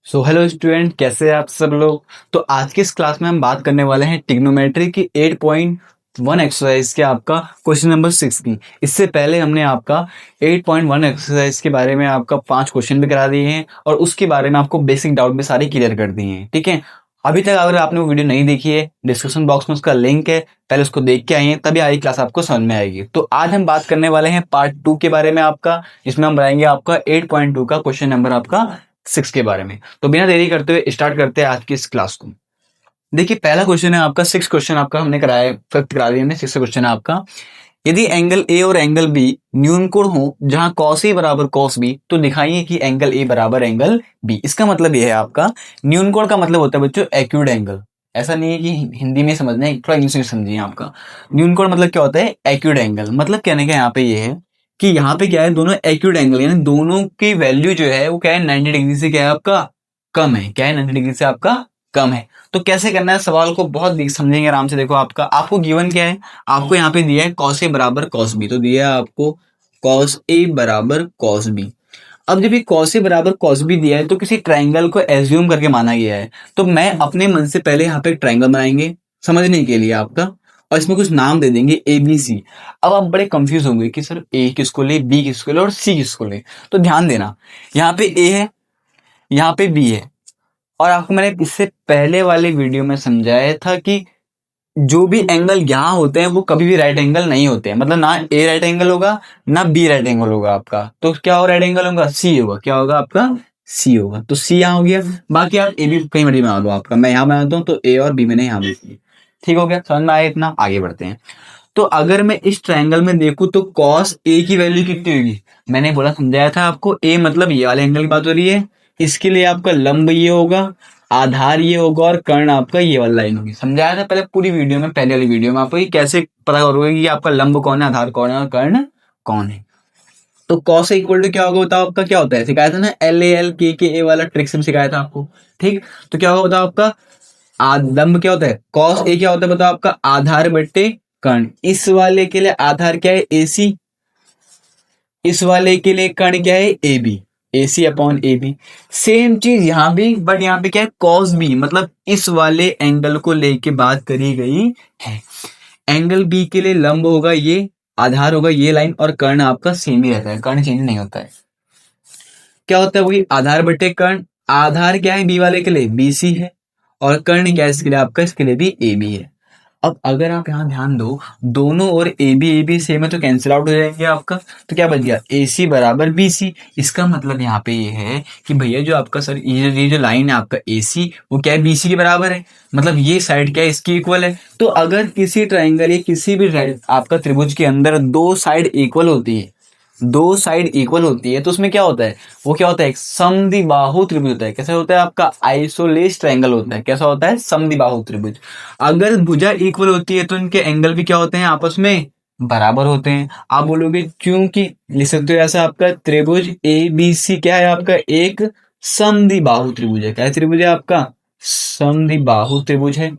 So hello student, कैसे हैं आप सब लोग। तो आज की इस क्लास में हम बात करने वाले हैं ट्रिग्नोमेट्री की 8.1 एक्सरसाइज के आपका क्वेश्चन नंबर 6 की। इससे पहले हमने आपका 8.1 एक्सरसाइज के बारे में आपका 5 क्वेश्चन भी करा दिए हैं और उसके बारे में आपको बेसिक डाउट भी सारे क्लियर कर दिए हैं। ठीक है, अभी तक अगर आपने वो वीडियो नहीं देखी है, डिस्क्रिप्शन बॉक्स में उसका लिंक है, पहले उसको देख के आइए, तभी आगे क्लास आपको समझ में आएगी। तो आज हम बात करने वाले हैं पार्ट 2 के बारे में आपका, जिसमें हम बनाएंगे आपका 8.2 का क्वेश्चन नंबर आपका 6 के बारे में। तो बिना देरी करते हुए स्टार्ट करते हैं आज की इस क्लास को। देखिए, पहला क्वेश्चन है आपका 6 क्वेश्चन आपका हमने कराया है, फिफ्थ करा दिया हमने। 6 क्वेश्चन है आपका, यदि एंगल ए और एंगल बी न्यून कोण हो जहां कॉस ए बराबर कॉस बी, तो दिखाइए कि एंगल ए बराबर एंगल बी। इसका मतलब यह है आपका, न्यून कोण का मतलब होता है बच्चों एक्यूट एंगल। ऐसा नहीं है कि हिंदी में समझना है, थोड़ा इंग्लिश में समझिए। आपका न्यून कोण मतलब क्या होता है, एक्यूट एंगल। मतलब कहने का यहाँ पे ये है कि यहाँ पे क्या है, दोनों एक्यूट एंगल यानी दोनों की वैल्यू जो है वो क्या है, 90 डिग्री से क्या है आपका कम है। क्या है, 90 डिग्री से आपका कम है। तो कैसे करना है, सवाल को बहुत समझेंगे आराम से। देखो, आपको गिवन क्या है, आपको यहाँ पे दिया है कॉस ए बराबर कॉस बी, तो दिया है आपको कॉस ए बराबर कॉस बी। अब जब ये कॉस ए बराबर कॉस बी दिया है तो किसी ट्राइंगल को एज्यूम करके माना गया है। तो मैं अपने मन से पहले यहाँ पे एक ट्राइंगल बनाएंगे समझने के लिए आपका, और इसमें कुछ नाम दे देंगे ए बी सी। अब आप बड़े कंफ्यूज होंगे कि सर ए किसको ले, बी किसको ले और सी किसको ले। तो ध्यान देना, यहाँ पे ए है, यहाँ पे बी है, और आपको मैंने इससे पहले वाले वीडियो में समझाया था कि जो भी एंगल यहाँ होते हैं वो कभी भी राइट एंगल नहीं होते हैं। मतलब ना ए राइट एंगल होगा ना बी राइट एंगल होगा आपका। तो क्या हो, राइट एंगल होगा, सी होगा। क्या होगा आपका, सी होगा। तो सी यहाँ हो गया। बाकी आप ए भी कहीं मर्जी बना दो आपका, मैं यहाँ बनाता हूँ तो ए और बी मैंने यहाँ भी किया। ठीक हो गया, समझ में आया इतना। आगे बढ़ते हैं। तो अगर मैं इस ट्रायंगल में देखूं तो कॉस ए की वैल्यू कितनी होगी, मैंने बोला समझाया था आपको, ए मतलब ये वाले एंगल की बात हो रही है। इसके लिए आपका लंब ये होगा, आधार ये होगा और कर्ण आपका ये वाला लाइन होगी। समझाया था पहले पूरी वीडियो में, पहले वाली वीडियो में आपको ये कैसे पता करोगे कि आपका लंब कौन है, आधार कौन है और कर्ण कौन है। तो कॉस इक्वल टू क्या होगा बताओ, आपका क्या होता है, सिखाया था ना, एल ए एल के ए वाला ट्रिक से सिखाया था आपको। ठीक, तो क्या होगा बताओ आपका, लंब क्या होता है, कॉस ए क्या होता है बताओ आपका, आधार बट्टे कर्ण। इस वाले के लिए आधार क्या है, ए सी। इस वाले के लिए कर्ण क्या है, A B. A C upon A B. Same चीज यहां भी, बट यहां पे क्या है, कॉस बी। मतलब इस वाले एंगल को लेके बात करी गई है। एंगल बी के लिए लंब होगा ये, आधार होगा ये लाइन, और कर्ण आपका सेम ही रहता है, कर्ण चेंज नहीं होता है। क्या होता है वही, आधार बटे कर्ण। आधार क्या है बी वाले के लिए, बी सी है, और कर्ण क्या है इसके लिए आपका, इसके लिए भी ए बी है। अब अगर आप यहाँ ध्यान दो, दोनों और ए बी सेम है तो कैंसिल आउट हो जाएंगे आपका। तो क्या बच गया, ए सी बराबर बी सी। इसका मतलब यहाँ पे ये है कि भैया जो आपका सर ये जो लाइन है आपका ए सी, वो क्या है, बी सी के बराबर है। मतलब ये साइड क्या है, इसकी इक्वल है। तो अगर किसी ट्राइंगल या किसी भी आपका त्रिभुज के अंदर दो साइड इक्वल होती है, दो साइड इक्वल होती है, तो उसमें क्या होता है, वो क्या होता है, एक समद्विबाहु त्रिभुज होता है। कैसा होता है आपका, आइसोलेस ट्रायंगल होता है। कैसा होता है, समद्विबाहु त्रिभुज। अगर भुजा इक्वल होती है तो इनके एंगल भी क्या होते हैं, आपस में बराबर होते हैं। आप बोलोगे क्योंकि, लिख सकते हो ऐसा, आपका त्रिभुज ए बी सी क्या है आपका, एक समद्विबाहु त्रिभुज है। क्या त्रिभुज है आपका, समद्विबाहु त्रिभुज है,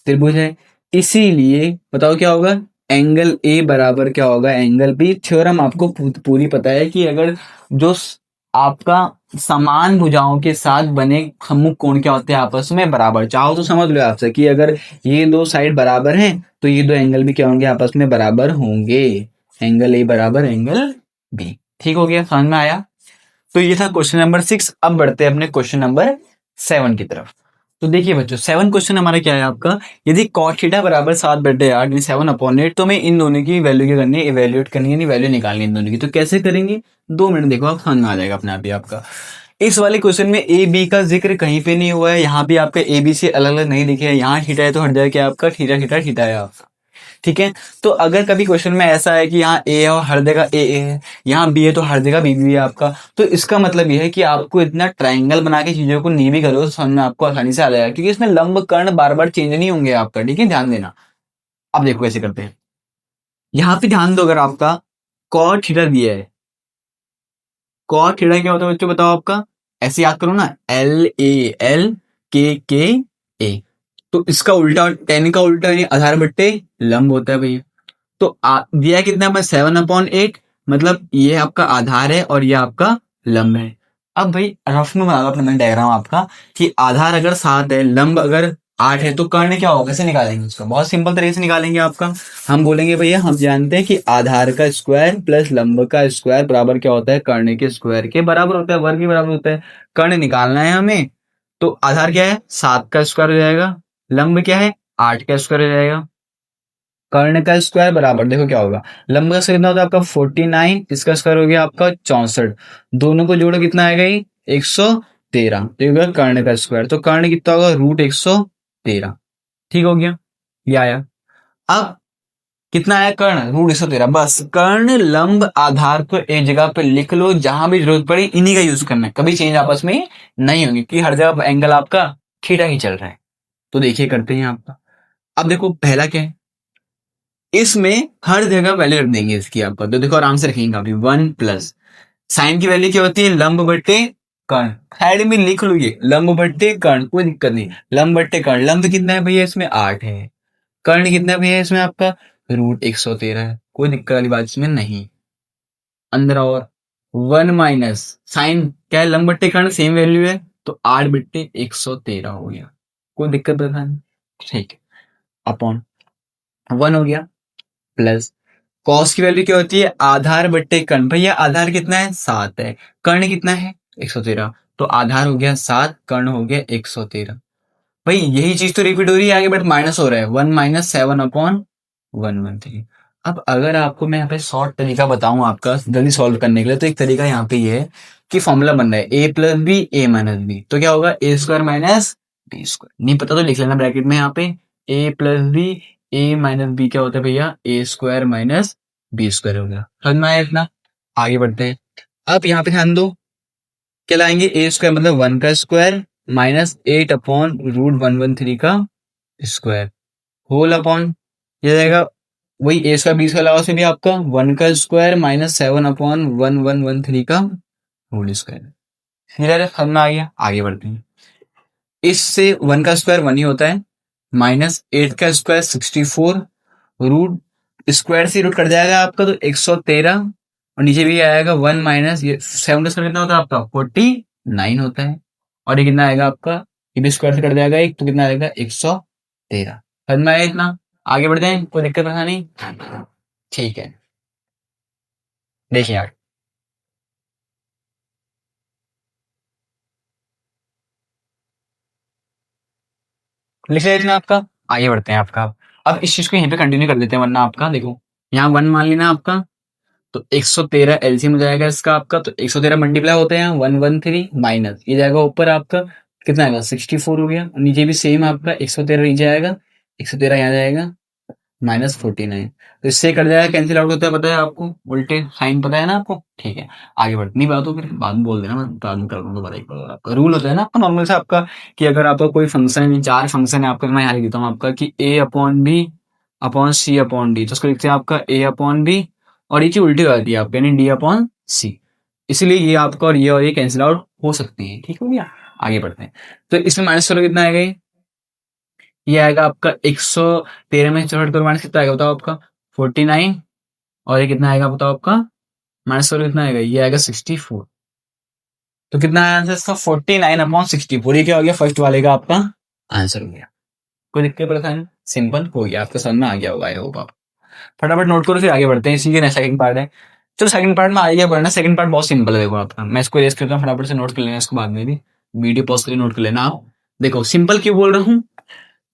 त्रिभुज है। इसीलिए बताओ क्या होगा, एंगल ए बराबर क्या होगा, एंगल बी। थ्योरम आपको पूरी पता है कि अगर जो आपका समान भुजाओं के साथ बने सम्मुख कोण क्या होते हैं, आपस में बराबर। चाहो तो समझ लो आपसे कि अगर ये दो साइड बराबर हैं तो ये दो एंगल भी क्या होंगे, आपस में बराबर होंगे। एंगल ए बराबर एंगल बी। ठीक हो गया, समझ में आया। तो ये था क्वेश्चन नंबर 6। अब बढ़ते हैं अपने क्वेश्चन नंबर 7 की तरफ। तो देखिए बच्चों, 7 क्वेश्चन हमारा क्या है आपका, यदि cot थीटा बराबर 7/8 यानी 7/8, तो हमें इन दोनों की वैल्यू क्या करनी है, इवेल्युएट करनी है, यानी वैल्यू निकालनी है इन दोनों की। तो कैसे करेंगे, 2 मिनट देखो, आप समझ में आ जाएगा अपने आप ही आपका। इस वाले क्वेश्चन में ए बी का जिक्र कहीं पे नहीं हुआ है, यहाँ भी आपका ए बी से अलग अलग नहीं दिखे है। यहाँ थीटा है तो हट जाएगा आपका थीटा थीटा थीटा है आपका। ठीक है, तो अगर कभी क्वेश्चन में ऐसा है कि यहाँ ए है और हर जगह ए है, यहाँ बी है तो हर जगह बी है आपका, तो इसका मतलब यह है कि आपको इतना ट्रायंगल बना के चीजों को नहीं भी करो तो समझ में आपको आसानी से आ जाएगा, क्योंकि इसमें लंब कर्ण बार बार चेंज नहीं होंगे आपका। ठीक है, ध्यान देना। अब देखो कैसे करते हैं, यहाँ पे ध्यान दो, अगर आपका कॉट थीटा दिया है, कॉट थीटा क्या होता है बच्चों बताओ आपका, ऐसे याद करो ना, एल ए एल के ए। तो इसका उल्टा, टेन का उल्टा यानी आधार बट्टे लंब होता है भैया। तो दिया कितना है, 7/8, मतलब ये आपका आधार है और ये आपका लंब है। अब भाई रफ में बना लो अपना डायग्राम आपका कि आधार अगर 7 है, लंब अगर 8 है, तो कर्ण क्या होगा, कैसे निकालेंगे उसको? बहुत सिंपल तरीके से निकालेंगे आपका। हम बोलेंगे भैया हम जानते हैं कि आधार का स्क्वायर प्लस लंब का स्क्वायर बराबर क्या होता है, कर्ण के स्क्वायर के बराबर होता है, वर्ग के बराबर होता है। कर्ण निकालना है हमें, तो आधार क्या है, 7 का स्क्वायर हो जाएगा, लंब क्या है, 8 का स्क्वायर हो जाएगा। कर्ण का स्क्वायर बराबर देखो क्या होगा, लंब का स्क्वायर कितना होता है आपका 49, इसका स्क्वायर हो गया आपका 64, दोनों को जोड़ो कितना आएगा ये 113, तो ये होगा कर्ण का स्क्वायर। तो कर्ण कितना होगा, √113। ठीक हो गया, ये आया। अब कितना आया कर्ण, √113। बस कर्ण लंब आधार को एक जगह पे लिख लो, जहां भी जरूरत पड़ी इन्हीं का यूज करना है, कभी चेंज आपस में नहीं होंगे कि हर जगह एंगल आपका थीटा ही चल रहा है। तो देखिए करते हैं आपका। अब देखो पहला क्या है, इसमें हर जगह वैल्यू रख देंगे इसकी आपका, तो देखो आराम से रखेंगे अभी 1 प्लस साइन की वैल्यू क्या होती है, लंब बट्टे कर्ण। साइड में लिख लो ये लंब बट्टे कर्ण, कोई दिक्कत नहीं, लंब बट्टे कर्ण। लंब कितना है भैया इसमें 8 है, कर्ण कितना है भैया इसमें आपका √113 है, कोई दिक्कत वाली बात इसमें नहीं। अंदर और 1 माइनस साइन क्या है, लंब बट्टे कर्ण सेम वैल्यू है, तो 8/113 हो गया, कोई दिक्कत नहीं। ठीक है, अपॉन 1 हो गया, प्लस कॉस की वैल्यू क्या होती है, आधार बट्टे कर्ण। भैया आधार कितना है, 7 है, कर्ण कितना है 113, तो आधार हो गया 7, कर्ण हो गया 113। भाई यही चीज तो रिपीट हो रही है आगे, बट माइनस हो रहा है, 1 माइनस 7/113। अब अगर आपको मैं यहाँ पे शॉर्ट तरीका बताऊं आपका जल्दी सॉल्व करने के लिए, तो एक तरीका यहाँ पे ये है कि फॉर्मूला बन रहा है ए प्लस बी ए माइनस बी, तो क्या होगा ए स्क्वायर माइनस बी स्क्वायर। नहीं पता तो लिख लेना ब्रैकेट में यहाँ पे, ए प्लस बी ए माइनस बी क्या होता है भैया, ए स्क्वायर माइनस बी स्क्वायर हो गया। समझ में आया इतना? आगे बढ़ते हैं। अब यहाँ पे ध्यान दो, क्या लाएंगे, ए स्क्वायर मतलब 1 का स्क्वायर माइनस 8/√113 का स्क्वायर होल अपॉन, ये जाएगा वही ए स्क्वायर बी स्क्वायर लगा, से भी आपका 1 का स्क्वायर माइनस 7/1113 का होल स्क्वायर। क्लियर समझ में आ गया? आगे बढ़ते हैं। इससे 1 का स्क्वायर 1 ही होता है, माइनस 8 का स्क्वायर 64, रूट स्क्वायर से रूट कट जाएगा आपका, तो 113, और नीचे भी आएगा 1 माइनस ये 7 का स्क्वायर कितना होता है आपका 49 होता है, और ये कितना आएगा आपका, ये भी स्क्वायर से कट जाएगा एक, तो कितना आएगा 113। समझ में आया इतना? आगे बढ़ते हैं, कोई दिक्कत नहीं। ठीक है, देखिए यार, लिख लेते हैं आपका। आगे बढ़ते हैं आपका। अब इस चीज को यहीं पे कंटिन्यू कर देते हैं, वरना आपका देखो यहाँ 1 मान लेना आपका, तो 113 एलसीएम हो जाएगा इसका आपका, तो 113 मल्टीप्लाई होते हैं 113 माइनस ये जाएगा ऊपर आपका कितना आएगा 64 हो गया, और नीचे भी सेम आपका 113 नीचे आएगा, 113 यहाँ जाएगा -49, तो इससे कट जाएगा, कैंसिल आउट होता है, पता है आपको, उल्टे साइन पता है ना आपको। ठीक है, आगे बढ़ते, नहीं बात हो फिर बाद में बोल देना, मैं बाद में कर दूंगा, बता एक बार। आपका रूल होता है ना आपका नॉर्मल से आपका, कि अगर आपका कोई फंक्शन 4 फंक्शन है आपका, मैं यहाँ लिख देता हूँ आपका कि a upon B upon C upon D, तो उसको लिखते हैं आपका a अपॉन बी, और ये चीज उल्टी हो जाती है आपका, यानी डी अपॉन सी, इसलिए ये आपका और ये कैंसिल आउट हो सकती है। ठीक हो गया, आगे बढ़ते हैं। तो इसमें माइनस करो कितना आएगा, ये आएगा आपका 113 में 64 करो माइनस कितना आएगा बताओ आपका 49, और ये कितना आएगा बताओ आपका माइनस करो कितना आएगा, ये आएगा 64, तो कितना आया आंसर इसका 49/64। ये क्या हो गया, फर्स्ट वाले का आपका आंसर हो गया। कोई दिक्कत परेशानी, सिंपल हो गया, आपका समझ में आ गया होगा, आई होप आप फटाफट नोट करो, फिर आगे बढ़ते हैं। इसी के सेकंड पार्ट है, चलो सेकंड पार्ट में आगे बढ़ना। सेकंड पार्ट बहुत सिंपल है, देखो आपका, मैं इसको रेस करता हूँ, फटाफट से नोट कर लेना, इसको बाद में भी वीडियो पॉज करके नोट कर लेना आप। देखो सिंपल क्यों बोल रहा हूँ,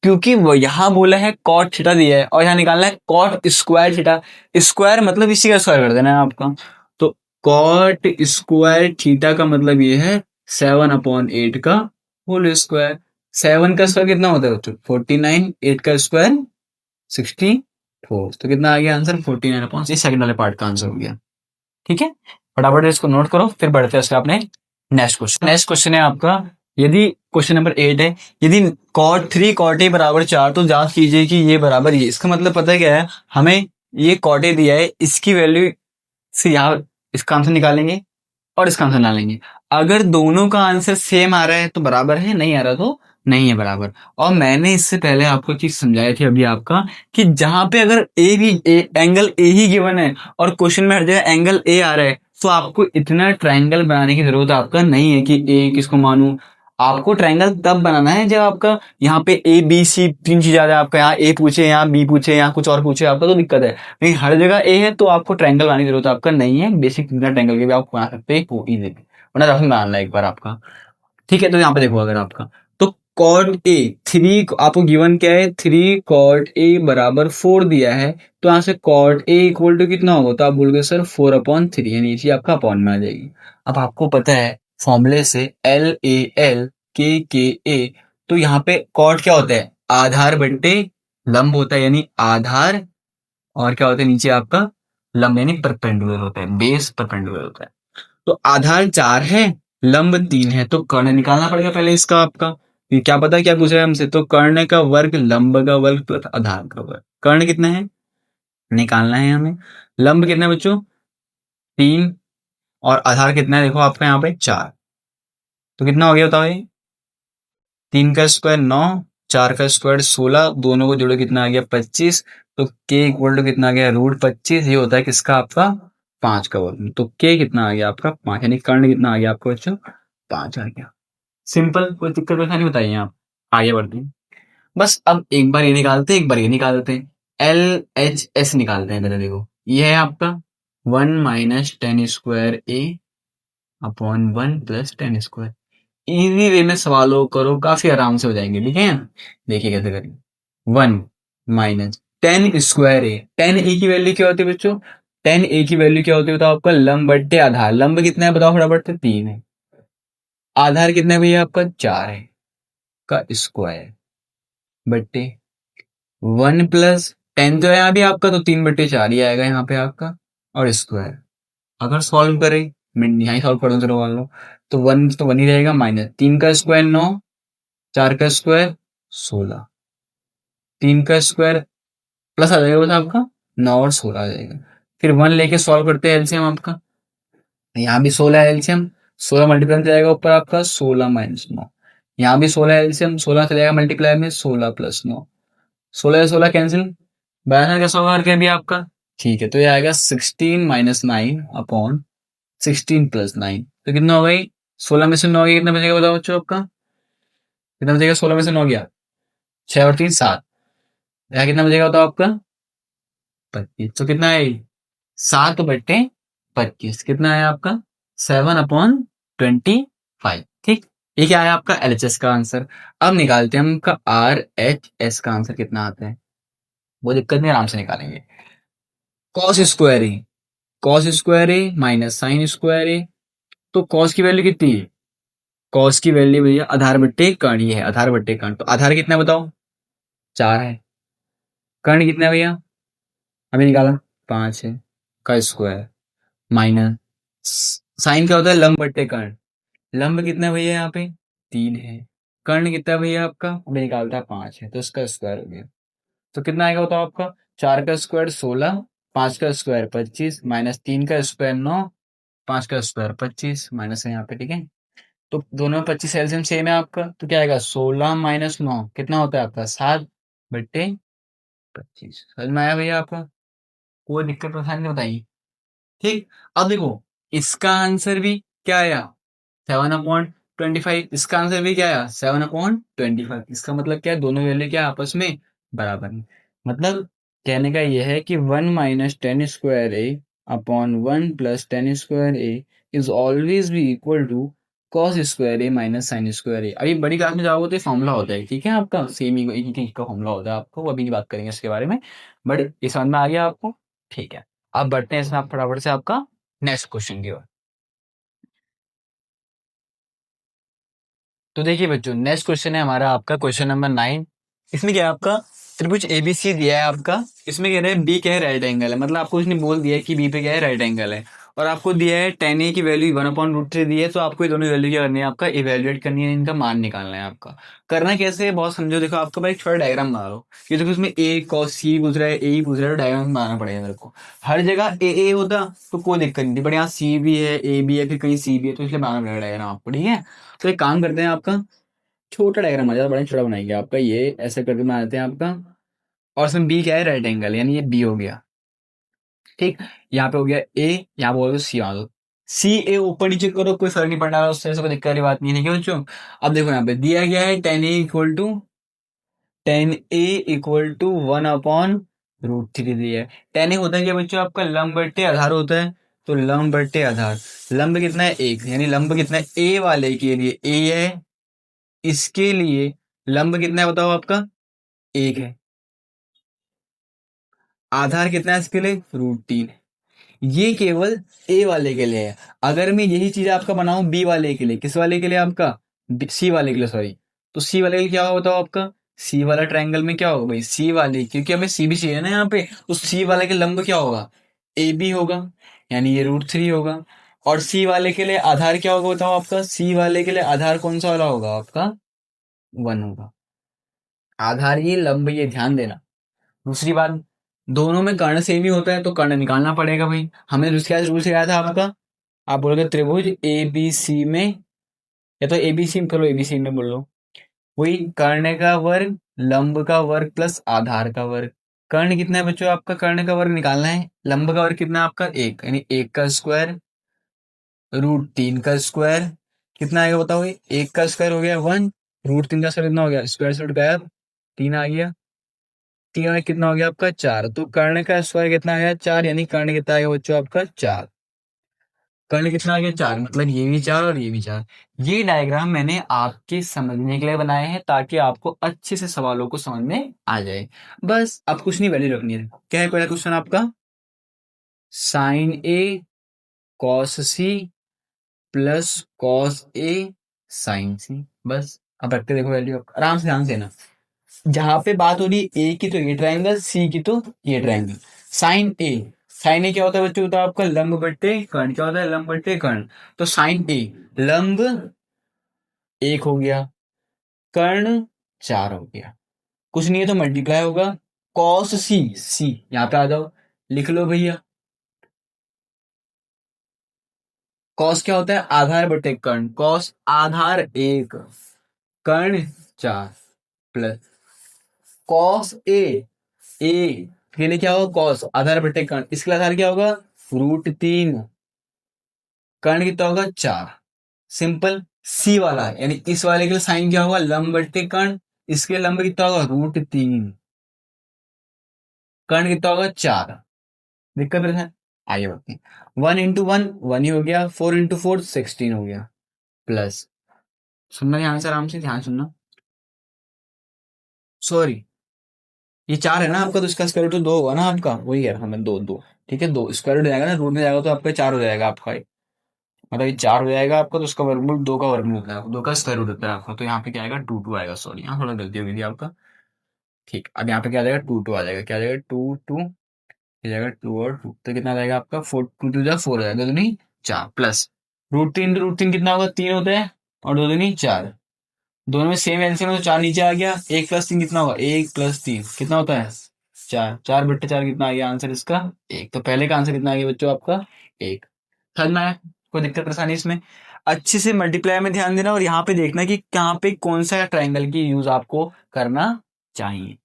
क्योंकि वो यहाँ बोला है कॉट थीटा दिया है, और यहाँ निकालना है कॉट स्क्वायर थीटा। स्क्वायर मतलब इसी का स्क्वायर कर देना है आपका, तो कॉट स्क्वायर थीटा का मतलब ये है 7/8 का होल स्क्वायर। 7 का स्क्वायर कितना होता है बच्चों 49, 8 का स्क्वायर 64, तो कितना आ गया आंसर 49/, सेकंड वाले पार्ट का आंसर हो गया। ठीक है, फटाफट इसको नोट करो, फिर बढ़ते हैं उसका अपने नेक्स्ट क्वेश्चन। नेक्स्ट क्वेश्चन है आपका, यदि क्वेश्चन नंबर 8 है, यदि cot 3 cot a बराबर 4, तो जांच कीजिए कि ये बराबर ये। इसका मतलब पता है क्या है, हमें ये cot a दिया है, इसकी वैल्यू से यहाँ इसका आंसर निकालेंगे और इसका आंसर निकालेंगे। अगर दोनों का आंसर सेम आ रहा है तो बराबर है, नहीं आ रहा तो नहीं है बराबर। और मैंने इससे पहले आपको चीज समझाई थी अभी आपका, कि जहां पे अगर एंगल ए ही गिवन है और क्वेश्चन में हर जगह एंगल ए आ रहा है, तो आपको इतना ट्रायंगल बनाने की जरूरत आपका नहीं है कि ए किसको मानूं। आपको ट्रायंगल तब बनाना है जब आपका यहाँ पे ए बी सी तीन चीज आ जाए, आपका यहाँ ए पूछे, यहाँ बी पूछे, यहाँ कुछ और पूछे, आपका तो दिक्कत है। लेकिन हर जगह ए है तो आपको ट्रायंगल बनाने की जरूरत आपका नहीं है। बेसिक बिना ट्रायंगल के भी आप बना सकते हैं इजीली, वरना रफ में बनाना है एक बार आपका। ठीक है, तो यहाँ पे देखो अगर आपका तो कॉट ए थ्री, आपको गिवन क्या है, थ्री कॉट ए बराबर फोर दिया है। तो यहाँ से कॉट ए इक्वल टू कितना होगा, तो आप बोलोगे सर 4/3, यानी ये आपका अपॉन में आ जाएगी। अब आपको पता है फॉर्मूले से LAL के ए, तो यहाँ पे कॉट क्या होता है, आधार बट्टे लंब होता है, यानी आधार और क्या होता है नीचे आपका लंब, यानी परपेंडिकुलर होता है, बेस परपेंडिकुलर होता है। तो आधार 4 है, लंब 3 है, तो कर्ण निकालना पड़ेगा पहले इसका आपका। ये क्या पता क्या पूछ रहा है हमसे, तो कर्ण का वर्ग लंब का वर्ग प्लस आधार का वर्ग। कर्ण कितना है निकालना है हमें, लंब कितना है बच्चों 3, और आधार कितना है देखो आपका यहाँ पे 4। तो कितना हो गया बताओ ये, 3 का स्क्वायर 9, 4 का स्क्वायर 16, दोनों को जोड़ो कितना आ गया 25। तो के इक्वल टू कितना आ गया √25, ये होता है किसका आपका 5 का वर्ग। तो के कितना आ गया आपका 5, यानी कर्ण कितना आ गया आपको बच्चों 5 आ गया। सिंपल, कोई दिक्कत परेशानी बताइए आप, आगे बढ़ते हैं। बस अब एक बार ये निकालते हैं, एक बार ये निकालते हैं, LHS निकालते हैं। देखो ये है आपका 1 minus tan square A upon 1 plus tan square. Easy way में सवालों करो, काफी आराम से हो जाएंगे, ठीक है। देखिए कैसे करेंगे, 1 माइनस टेन स्क्वायर ए, टेन ए की वैल्यू क्या होती है बच्चों, टेन ए की वैल्यू क्या होती है बताओ आपका, लंब बट्टे आधार। लंब कितना है बताओ फटाफट से, 3 है। आधार कितना है भैया आपका 4 है, का स्क्वायर बट्टे 1 प्लस टेन, तो है यहाँ भी आपका, तो 3/4 ही आएगा यहाँ पे आपका, और स्क्वायर। अगर सॉल्व करें, मैं यहाँ ही सॉल्व कर दूँ चलो मान लो, तो वन ही रहेगा, माइनस 3 का स्क्वायर 9, 4 का स्क्वायर 16, 3 का स्क्वायर प्लस आ जाएगा बस आपका 9 और 16 आ जाएगा। फिर 1 लेके सॉल्व करते हैं एलसीएम आपका, यहाँ भी 16 है एलसीएम, 16 मल्टीप्लाई जाएगा ऊपर आपका 16 माइनस 9, यहाँ भी 16 है एलसीएम, 16 चलेगा मल्टीप्लाई में 16 प्लस 9, 16 16 कैंसिल, बैलेंस कैसा होगा करके भी आपका। ठीक है, तो ये आएगा 16 माइनस 9 अपॉन 16 प्लस 9, तो कितना हो गई 16 में से 9 गया, कितना बचेगा बताओ बच्चों आपका, कितना बचेगा 16 में से 9 गया 6 और 3 7, यहाँ कितना बचेगा बताओ आपका 25। तो कितना है 7/25, कितना है आपका 7/25। ठीक, ये क्या है आपका LHS का आंसर। अब निकालते हैं हम का RHS का आंसर कितना आता है, वो दिक्कत नहीं, आराम से निकालेंगे। Cos square A, cos square A minus sine square ए, तो कॉस की वैल्यू कितनी है, कॉस की वैल्यू भैया आधार बट्टे कर्ण, ये है आधार बट्टे कर्ण, तो आधार कितना है बताओ 4 है, कर्ण कितना है भैया अभी निकाला 5 है, का स्क्वायर माइनस साइन क्या होता है लंब बट्टे कर्ण, लंब कितना है भैया यहाँ पे 3 है, कर्ण कितना है भैया आपका अभी निकालता है 5 है, तो इसका स्क्वायर हो गया। तो कितना आएगा बताओ आपका, 4 का स्क्वायर 16, 5 का स्क्वायर 25, माइनस 3 का स्क्वायर 9, 5 का स्क्वायर 25, माइनस है यहाँ पे, ठीक है। तो दोनों 25 एलसीएम सेम है आपका, तो क्या आएगा 16 माइनस 9 कितना होता है आपका 7/25। समझ में आया भैया आपका, कोई दिक्कत परेशानी नहीं बताइए। ठीक, अब देखो इसका आंसर भी क्या आया 7/25, इसका आंसर भी क्या आया 7/25। इसका मतलब क्या है, दोनों वैल्यू क्या आपस में बराबर है। मतलब कहने का यह है कि 1 minus tan square A upon 1 plus tan square A is always be equal to cos square A minus sine square A. अभी बड़ी क्लास में जाओगे तो फॉर्मूला होता है, ठीक है आपका, सेम ही एक ही का फॉर्मूला होता है आपको, वो अभी नहीं बात करेंगे इसके बारे में, बट ये समझ में आ गया आपको। ठीक है, अब बढ़ते हैं इसमें आप फटाफट से आपका नेक्स्ट क्वेश्चन की ओर। तो देखिए बच्चों नेक्स्ट क्वेश्चन है हमारा आपका क्वेश्चन नंबर 9। इसमें क्या है आपका त्रिभुज एबीसी दिया है आपका, इसमें कह रहे हैं बी क्या है राइट एंगल है, मतलब आपको इसने बोल दिया है कि बी पे क्या है राइट एंगल है, और आपको दिया है tan ए की वैल्यू 1/√3 दी है, तो आपको ये दोनों वैल्यू क्या करनी है आपका इवेल्युएट करनी है, इनका मान निकालना है आपका। करना कैसे है बहुत समझो, देखो आपका भाई एक छोटा डायग्राम बना लो, ये देखो इसमें ए कॉस सी पूछ रहा है, ए ही पूछ रहा है, तो डायग्राम बनाना पड़ेगा मेरे को। हर जगह ए होता तो कोई दिक्कत नहीं थी, बट यहाँ सी भी है ए भी है फिर कहीं सी भी है, तो इसलिए बनाना पड़ेगा डायग्राम आपको, ठीक है। तो एक काम करते हैं आपका छोटा डायग्राम आ जाता, बड़ा छोटा बनाएंगे आपका, ये ऐसे करके बना देते हैं आपका, और इसमें बी क्या है राइट एंगल, यानी ये बी हो गया। ठीक, यहाँ पे हो गया ए, यहाँ पे हो गया सी, आ दो सी ए ऊपर नीचे करो कोई फर्क नहीं पड़ने वाला, उससे ऐसा कोई दिक्कत वाली बात नहीं है, ठीक है बच्चों। अब देखो यहाँ पे दिया गया है टेन ए इक्वल टू 1/√3 दिया है। टेन ए होता है क्या बच्चों, आपका लंब बट्टे आधार होता है। तो लंब बट्टे आधार, लंब कितना है 1, यानी लंब कितना है ए वाले के लिए ए है, इसके लिए लंब कितना है बताओ आपका 1 है। आधार कितना है इसके लिए √3। ये केवल ए वाले के लिए है। अगर मैं यही चीज आपका बनाऊं बी वाले के लिए, किस वाले के लिए आपका सी वाले के लिए, सॉरी, तो सी वाले के लिए क्या होगा बताओ आपका, सी वाला ट्रायंगल में क्या होगा भाई, सी वाले, क्योंकि हमें सी भी चाहिए ना यहाँ पे, तो सी वाले के लंब क्या होगा ए बी होगा, यानी ये √3 होगा। और सी वाले के लिए आधार क्या होगा बताओ आपका, सी वाले के लिए आधार कौन सा वाला होगा आपका 1 होगा। आधार ये लंब ये ध्यान देना। दूसरी बात, दोनों में कर्ण सेम ही होता है तो कर्ण निकालना पड़ेगा भाई। हमने क्या रूल सिखाया था आपका, आप बोलोगे त्रिभुज ए बी सी में, या तो ए बी सी करो, ए बी सी में बोलो, वही कर्ण का वर्ग लंब का वर्ग प्लस आधार का वर्ग। कर्ण कितना है बच्चों आपका, कर्ण का वर्ग निकालना है, लंब का वर्ग कितना है आपका 1, यानी 1 का स्क्वायर √3 का स्क्वायर कितना आएगा बताओ, 1 का स्क्वायर हो गया 1, √3 का स्क्वायर कितना हो गया, स्क्वायर से रूट गायब, 3 आ गया, 3 में कितना हो गया आपका 4, तो कर्ण का स्क्वायर कितना आया 4, यानी कर्ण कितना आएगा बच्चों आपका 4। कर्ण कितना आ गया 4, मतलब ये भी 4 और ये भी 4। ये डायग्राम मैंने आपके समझने के लिए बनाए हैं ताकि आपको अच्छे से सवालों को समझ में आ जाए। बस अब कुछ नहीं, वैल्यू रखनी है। क्या है पहला क्वेश्चन आपका, sign A cos C plus cos A sign सी। बस अब रखते देखो वैल्यू, आराम से ध्यान देना। जहां पे बात हो रही है ए की तो ये ट्रायंगल, सी की तो ये ट्रायंगल। साइन ए, साइन ए क्या होता है बच्चों बताओ आपका, लंब बट्टे कर्ण। क्या होता है, लंब बट्टे कर्ण। तो साइन ए लंब 1 हो गया, कर्ण 4 हो गया, कुछ नहीं है तो मल्टीप्लाई होगा। कॉस सी, सी यहाँ पे आ जाओ, लिख लो भैया। कॉस क्या होता है, आधार बटे कर्ण, cos Aadhaar 1 Karna 4 plus cos A, ए के लिए क्या होगा कॉस आधार बटे कर्ण, इसके लिए आधार क्या होगा √3, कर्ण कितना होगा 4। सिंपल। सी वाला यानी इस वाले के लिए साइन क्या होगा लंब बटे कर्ण, इसके लंब कितना होगा √3, कर्ण कितना होगा 4। दिक्कत है, आगे बढ़ते हैं। 1 × 1 1 ही हो गया, 4 × 4 16 हो गया, प्लस, सुनना ध्यान से, आराम से ध्यान सुनना, सॉरी ये 4 है ना आपका, तो इसका स्क्वायर रूट तो 2 होगा ना आपका, वही है हमें 2 2, ठीक है 2 स्क्वायर रूट जाएगा ना, रूट में जाएगा तो आपका 4 हो जाएगा आपका, मतलब ये 4 हो जाएगा आपका, तो उसका वर्गमूल 2 का वर्गमूल होता है, 2 का स्क्वायर रूट होता है आपका, तो यहाँ पे क्या आएगा 2 2 आएगा, सॉरी यहाँ थोड़ा गलती हो गई थी आपका। ठीक, अब यहाँ पे क्या आ जाएगा 2 2 आ जाएगा, क्या आ जाएगा 2 2, ये जाएगा 2 और 2, तो कितना आ जाएगा आपका 4 2 2 4 हो जाएगा, 2 दूनी 4 प्लस √3 कितना होगा 3 होता है, और 2 दूनी 4, दोनों में सेम एलसीएम है तो 4 नीचे आ गया, 1 + 3 कितना होगा 1 + 3 कितना होता है 4, 4 बट्टे 4 कितना आ गया आंसर इसका 1, तो पहले का आंसर कितना आ गया बच्चों आपका 1। समझ में आया, कोई दिक्कत परेशानी इसमें। अच्छे से मल्टीप्लाई में ध्यान देना और यहाँ पे देखना कि कहाँ पे कौन सा ट्रायंगल की यूज आपको करना चाहिए।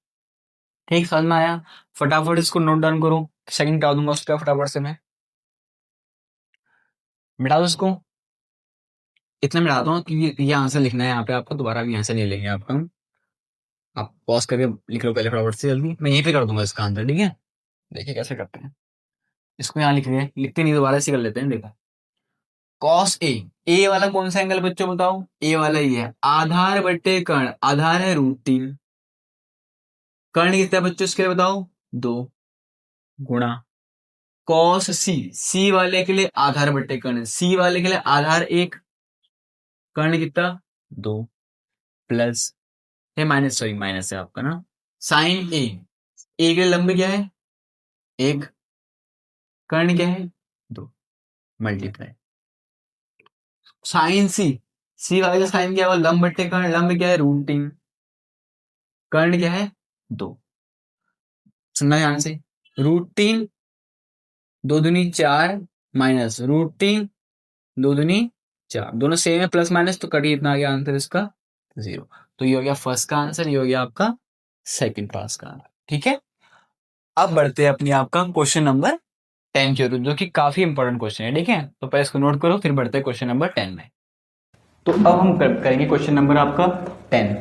ठीक, समझ में आया। फटाफट इसको नोट डाउन करो, सेकंड हटा दूंगा उसका फटाफट से, मैं मिटा दो इसको, इतना मिटाता हूँ कि ये आंसर लिखना है यहाँ पे आपको, दोबारा भी आंसर नहीं लेंगे आपका, आप पॉज करके लिख लो पहले फटाफट से जल्दी, मैं यहीं पे कर दूंगा इसका आंसर, ठीक है। देखिए कैसे करते हैं, इसको यहाँ लिख रहे हैं, लिखते नहीं दोबारा से कर लेते हैं, देखो कॉस ए, ए वाला कौन सा एंगल बच्चों बताओ, ए वाला ही है, आधार बट्टे कर्ण, आधार है √3, कर्ण कितना है बच्चों इसके लिए बताओ 2, गुणा कॉस सी, सी वाले के लिए आधार बट्टे कर्ण, सी वाले के लिए आधार 1, कर्ण कितना 2, प्लस है माइनस, सॉरी माइनस है आपका ना, साइन ए के लंब क्या है 1, कर्ण क्या है 2, मल्टीप्लाई साइन सी, सी वाले का साइन क्या हुआ लंब बट्टे कर्ण, लंब क्या है √3, कर्ण क्या है 2। सुनना ध्यान से, √3 2 दूनी 4 माइनस √3 2 दूनी 4, दोनों सेम है प्लस माइनस, तो कटी इतना आ गया आंसर इसका 0। तो ये हो गया फर्स्ट का आंसर, ये हो गया आपका सेकंड पास का आंसर, ठीक है। अब बढ़ते हैं अपनी आपका क्वेश्चन नंबर 10 क्यूब, जो कि काफी इंपॉर्टेंट क्वेश्चन है। ठीक है, तो पहले इसको नोट करो, फिर बढ़ते हैं क्वेश्चन नंबर 10 में। तो अब हम करेंगे क्वेश्चन नंबर आपका 10।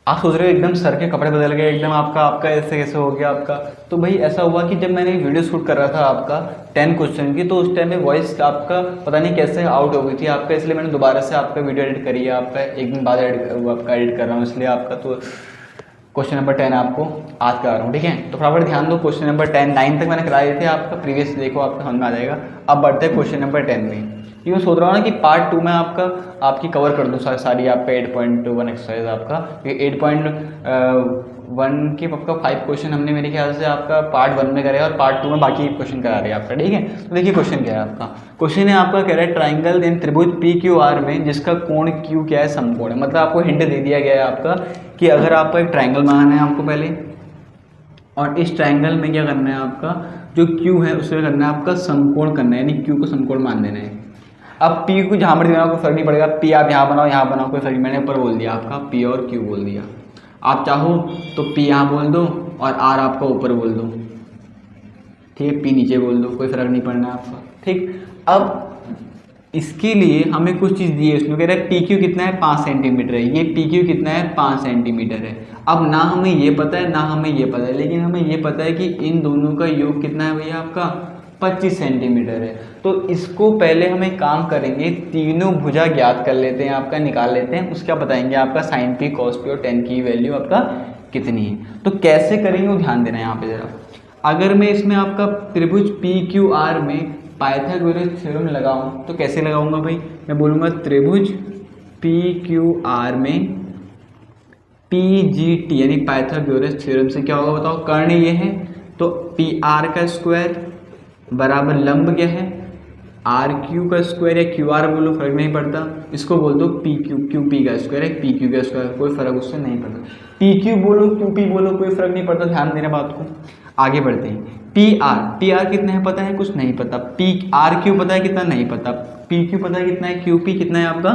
आप सोच रहे हो एकदम सर के कपड़े बदल गए एकदम, आपका ऐसे कैसे हो गया आपका? तो भाई ऐसा हुआ कि जब मैंने वीडियो शूट कर रहा था आपका 10 क्वेश्चन की, तो उस टाइम में वॉइस आपका पता नहीं कैसे आउट हो गई थी आपका, इसलिए मैंने दोबारा से आपका वीडियो एडिट करी है आपका, एक दिन बाद आपका एडिट कर रहा हूँ इसलिए आपका। तो क्वेश्चन नंबर 10 आपको आज करा रहा हूँ। ठीक है, तो फटाफट ध्यान दो। क्वेश्चन नंबर 10 9 तक मैंने कराए थे आपका, प्रीवियस देखो आपका समझ में आ जाएगा। अब बढ़ते हैं क्वेश्चन नंबर 10 में। क्यों सोच रहा हूँ ना कि पार्ट 2 में आपकी कवर कर दूँ सारी आपका 8.1 एक्सरसाइज आपका। 8.1 के आपका 5 क्वेश्चन हमने मेरे ख्याल से आपका पार्ट 1 में करे और पार्ट 2 में बाकी क्वेश्चन करा रहे हैं आपका। ठीक है, तो देखिए क्वेश्चन क्या है आपका। क्वेश्चन है आपका, कह रहा है ट्राइंगल इन त्रिभुज PQR में जिसका कोण Q क्या है, समकोण है। मतलब आपको हिंट दे दिया गया है आपका कि अगर आपको एक ट्राइंगल बनाना है आपको पहले, और इस ट्राइंगल में क्या करना है आपका, जो Q है उसे करना है आपका समकोण करना है, यानी Q को समकोण मान देना है। अब P को जहाँ पर देना कोई फर्क नहीं पड़ेगा, P आप यहाँ बनाओ कोई फर्क, मैंने ऊपर बोल दिया आपका P और Q बोल दिया। आप चाहो तो P यहाँ बोल दो और R आपका ऊपर बोल दो। ठीक है, P नीचे बोल दो, कोई फर्क नहीं पड़ना आपका। ठीक, अब इसके लिए हमें कुछ चीज़ दी है, उसमें कह रहा है PQ कितना है 5 सेंटीमीटर है, ये PQ कितना है 5 सेंटीमीटर है। अब ना हमें ये पता है ना हमें ये पता है, लेकिन हमें ये पता है कि इन दोनों का योग कितना है भैया आपका 25 सेंटीमीटर है। तो इसको पहले हम एक काम करेंगे, तीनों भुजा ज्ञात कर लेते हैं आपका, निकाल लेते हैं, उसका बताएंगे आपका sin P cos P और tan की वैल्यू आपका कितनी है। तो कैसे करेंगे वो ध्यान देना है यहाँ पे जरा। अगर मैं इसमें आपका त्रिभुज PQR में पाइथागोरस थ्योरम लगाऊं तो कैसे लगाऊंगा भाई, मैं बोलूँगा त्रिभुज PQR में PGT यानी पाइथागोरस थ्योरम से क्या होगा बताओ। कर्ण ये है तो PR का स्क्वायर बराबर लंब क्या है RQ का स्क्वायर, या QR बोलो फर्क नहीं पड़ता, इसको बोल दो PQ, QP का स्क्वायर है PQ का स्क्वायर, कोई फर्क उससे नहीं पड़ता। PQ बोलो QP बोलो कोई फर्क नहीं पड़ता, ध्यान देना बात को। आगे बढ़ते हैं। PR कितना है पता है, कुछ नहीं पता। RQ पता है कितना, नहीं पता। PQ पता है कितना है, QP कितना है आपका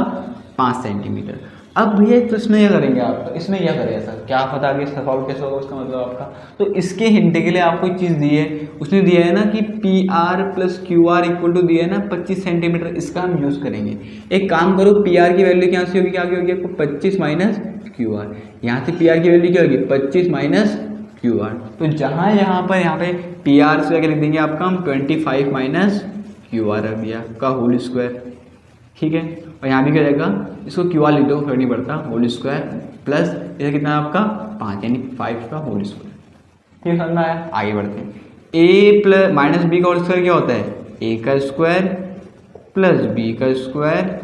5 सेंटीमीटर। अब भैया तो इसमें क्या करेंगे आप, तो इसमें क्या करें ऐसा, क्या पता आगे इसका सॉल्व कैसे होगा उसका मतलब आपका। तो इसके हिंट के लिए आपको एक चीज़ दी है, उसने दिया है ना कि PR + QR इक्वल टू दिया है ना 25 सेंटीमीटर, इसका हम यूज़ करेंगे। एक काम करो, PR की वैल्यू क्या से होगी, क्या होगी आपको 25 माइनस QR, यहाँ से PR की वैल्यू क्या होगी 25 माइनस QR। तो यहाँ पे PR से आगे लिख देंगे आपका हम 25 माइनस QR आ गया आपका होल स्क्वायर। ठीक है, और यहाँ भी क्या जाएगा, इसको QR लिख दो फर्क नहीं पड़ता, होल स्क्वायर प्लस इधर कितना आपका 5 यानी 5 का होल स्क्वायर। ठीक समझ में आया, आगे बढ़ते हैं। A प्लस माइनस B का होल स्क्वायर क्या होता है, A का स्क्वायर प्लस B का स्क्वायर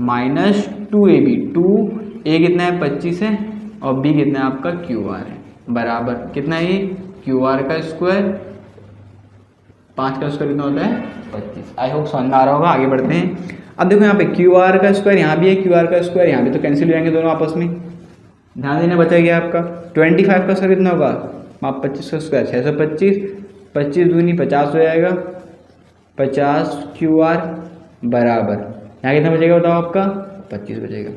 माइनस 2AB। 2A कितना है 25 है और B कितना है आपका QR है, बराबर कितना है ये QR का स्क्वायर 5 का स्क्वायर कितना होता है 25। आई होप समझ में आ रहा होगा, आगे बढ़ते हैं। अब देखो यहाँ पे QR का स्क्वायर यहाँ भी है, QR का स्क्वायर यहाँ भी, तो कैंसिल हो जाएंगे दोनों आपस में। ध्यान देना, बचा गया आपका 25 का स्क्वायर कितना होगा, आप 25 का स्क्वायर 625, 25 दूनी 50 हो जाएगा, 50 QR बराबर यहाँ कितना बचेगा बताओ आपका 25 बचेगा।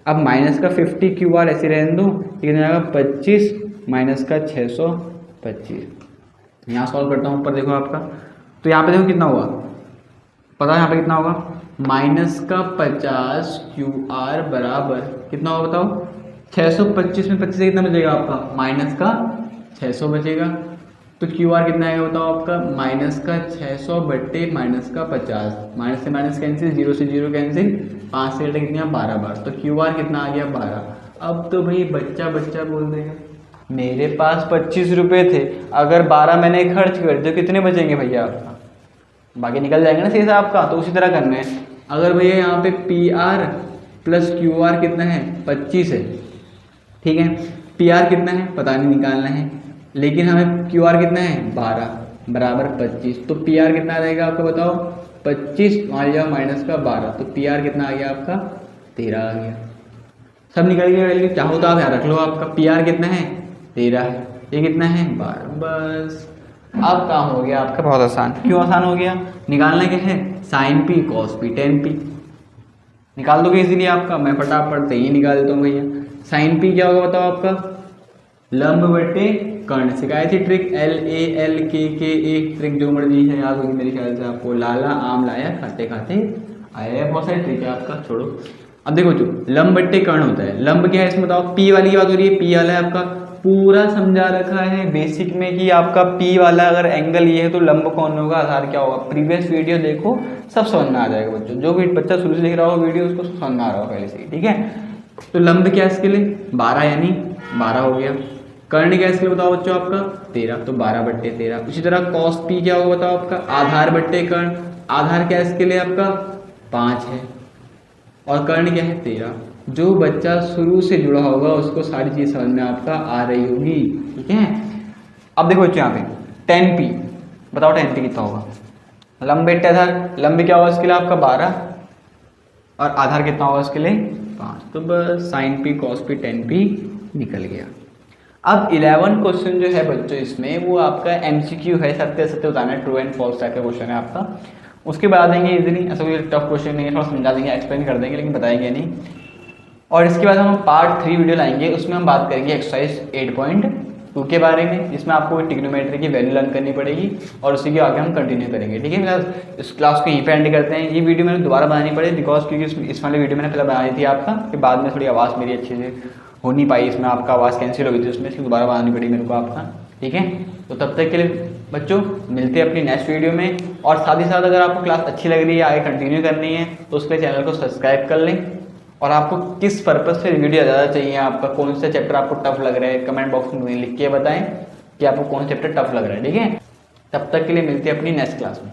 अब माइनस का 50 QR ऐसे रहने दो, कितना जाएगा 25 माइनस का 625। यहाँ सॉल्व करता हूँ, ऊपर देखो आपका, तो यहाँ पे देखो कितना हुआ पता है, यहाँ पे कितना होगा माइनस का 50 QR बराबर कितना होगा बताओ 625 में 25 से कितना बचेगा आपका माइनस का 600 बचेगा। तो QR कितना आएगा बताओ आपका माइनस का 600 बट्टे माइनस का 50, माइनस से माइनस कैंसिल, 0 से 0 कैंसिल, 5 से घटे कितना 12 बार, तो QR कितना आ गया 12। अब तो भाई बच्चा बोल देगा मेरे पास 25 रुपये थे, अगर 12 मैंने खर्च कर दिए कितने बचेंगे भैया आपका, बाकी निकल जाएंगे ना सही से आपका। तो उसी तरह करना है, अगर भैया यहाँ पे PR प्लस QR कितना है 25 है, ठीक है, PR कितना है पता नहीं निकालना है, लेकिन हमें QR कितना है 12 बराबर 25। तो PR कितना आ जाएगा आपका बताओ 25 मान लिया माइनस का 12, तो PR कितना आ गया आपका 13 आ गया। सब निकल गया वैल्यू, चाहो तो आप यहाँ रख लो, आपका PR कितना है 13 है, ये कितना है 12, बस अब काम हो गया आपका बहुत आसान। क्यों आसान हो गया, निकालना क्या है sin P cos P tan P, निकाल दोगे इजीली आपका, मैं फटाफट से ही निकाल देता हूँ भैया। sin P क्या होगा बताओ आपका लंब बटे कर्ण सिखाई थी ट्रिक, LALKKA ट्रिक जो मर्जी है याद होगी मेरे ख्याल से आपको। लाला आम लाया खाते खाते आया, बहुत सारी ट्रिक है आपका, छोड़ो। अब देखो जो लंब बट्टे कर्ण होता है, लंब क्या है इसमें बताओ, पी वाली की बात हो रही है, पी वाला है आपका पूरा समझा रखा है बेसिक में कि आपका पी वाला अगर एंगल ये है तो लंब कौन होगा, आधार क्या होगा। प्रीवियस वीडियो देखो सब समझ में आ जाएगा बच्चों, जो भी बच्चा शुरू से देख रहा हो वीडियो उसको समझ में आ रहा हो पहले से, ठीक है। तो लंब क्या है इसके लिए 12 यानी 12 हो गया। कर्ण क्या है इसके लिए बताओ बच्चों आपका 13, तो 12/13। उसी तरह कॉस पी क्या होगा बताओ आपका, आधार बट्टे कर्ण, आधार क्या है इसके लिए आपका 5 है और कर्ण क्या है 13। जो बच्चा शुरू से जुड़ा होगा उसको सारी चीज समझ में आपका आ रही होगी, ठीक है। अब देखो बच्चों यहाँ पे 10p बताओ 10p कितना होगा, लंब बट्टे आधार, लंब क्या होगा इसके लिए आपका 12 और आधार कितना होगा इसके लिए 5, तो बस sign P cos P 10p निकल गया। अब 11 क्वेश्चन जो है बच्चों इसमें वो आपका एमसीक्यू है, सत्य सत्य बताना है, ट्रू एंड फॉल्स टाइप का क्वेश्चन है आपका, उसके बाद देंगे इजीली, ऐसा कोई टफ क्वेश्चन नहीं है, थोड़ा समझा देंगे एक्सप्लेन कर देंगे लेकिन बताएंगे नहीं। और इसके बाद हम पार्ट 3 वीडियो लाएंगे, उसमें हम बात करेंगे एक्सरसाइज 8.2 के बारे में, जिसमें आपको ट्रिग्नोमेट्री की वैल्यू लर्न करनी पड़ेगी और उसी के आगे हम कंटिन्यू करेंगे, ठीक है। इस क्लास को यहीं पे एंड करते हैं। ये वीडियो मैंने दोबारा बनानी पड़ी बिकॉज क्योंकि इस वाली वीडियो मैंने पहले बनाई थी आपका, फिर बाद में थोड़ी आवाज़ मेरी अच्छे से हो नहीं पाई, इसमें आपका आवाज़ कैंसिल हो गई थी उसमें, इसलिए दोबारा बनानी पड़ी मेरे को आपका, ठीक है। तो तब तक के लिए बच्चों मिलते हैं अपनी नेक्स्ट वीडियो में, और साथ ही साथ अगर आपको क्लास अच्छी लग रही है आगे कंटिन्यू करनी है तो उसके चैनल को सब्सक्राइब कर लें। और आपको किस पर्पज़ से वीडियो ज़्यादा चाहिए, आपका कौन सा चैप्टर आपको टफ लग रहा है, कमेंट बॉक्स में लिख के बताएं कि आपको कौन सा चैप्टर टफ लग रहा है, ठीक है। तब तक के लिए मिलते हैं अपनी नेक्स्ट क्लास में।